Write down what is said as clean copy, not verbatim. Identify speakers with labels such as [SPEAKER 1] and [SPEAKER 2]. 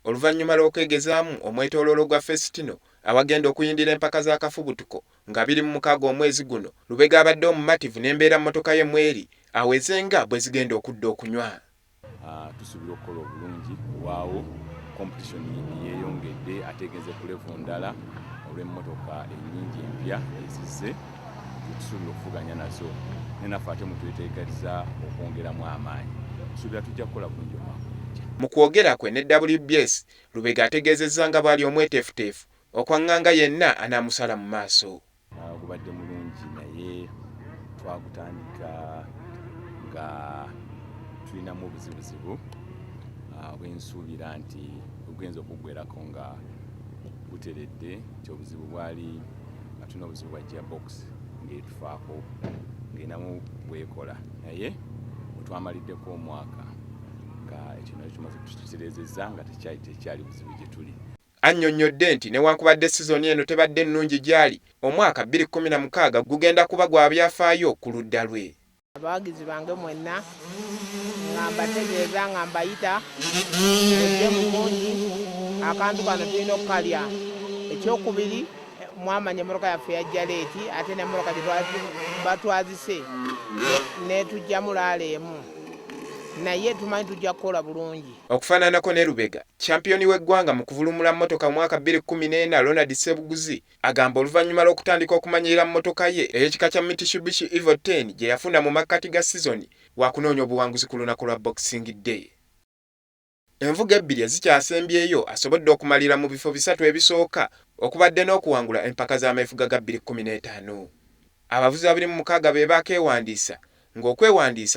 [SPEAKER 1] oluvannyuma lw'okwegezaamu omwetooloolo gwa Fesitino awagenda okuyindira empaka z'akafubutuko nga 26 omwezi guno, Lubega abadde omumativu n'embeera mmotoka ye mweri awezenga bwe zigenda okudda okunywa.
[SPEAKER 2] Tusuubira okukola obulungi waawo competition yeeyongedde ate egenze ku level ndala olw'emmotoka ennyingi empya ezizze, tusuubira okuvuganya nazo nenaffe ate mutweteekaliza okwongeramu amaanyi. Tusuubira tujja kukola bulungi omwaka.
[SPEAKER 1] Mu kwogera kwe ne WBS, Lubega ategeezezza nga bw'ali omweteefuteefu okwaŋŋanga yenna anaamusala mu maaso.
[SPEAKER 2] Gubadde mulungi naye twagutandika nga tulinamu obuzibuzibu bwensuubira nti bugenza okuggwerako nga buteredde, nti obuzibu bwali nga tulina obuzibu bwa gearbox ng'etufaako ng'enamu bwekola, naye bwe twamaliddeko omwaka nga ekyo nakyo kimaze kututereezezza nga tekyali buzibu gye tuli.
[SPEAKER 1] Annyonnyodde nti newankubadde sizoni eno tebadde nnungi gy'ali, omwaka 2016 gugenda kuba gwa byafaayo ku ludda lwe.
[SPEAKER 3] Abawagizi bange mwenna nga mbategeeza nga mbayita mujje bulungi, akantu kano tulina okukalya. Ekyokubiri, mwamanya emmotoka yaffe yajja leeti ate n'emmotoka gye batwazise netujjamu laaleemu, naye tumanyi tujja kukola bulungi.
[SPEAKER 1] Okufaananako ne Lubega, champiyoni w'eggwanga mu kuvulumula mmotoka mwaka 2014 Ronald Ssebuguzi agamba oluvannyuma lw'okutandika okumanyirira mmotoka ye ey'ekika kya Mitsubishi Evo 10 gye yafuna mu makkati ga sizoni wa kunoonya obuwanguzi ku lunaku lwa Boxing Day. Envuga ebbiri ezikyasembyeyo asobodde okumalira mu bifo 3 ebisooka okubadde n'okuwangula empaka z'ameefuga ga 2015. Abavuzi 26 be baakeewandiisa ng'okwewandiisa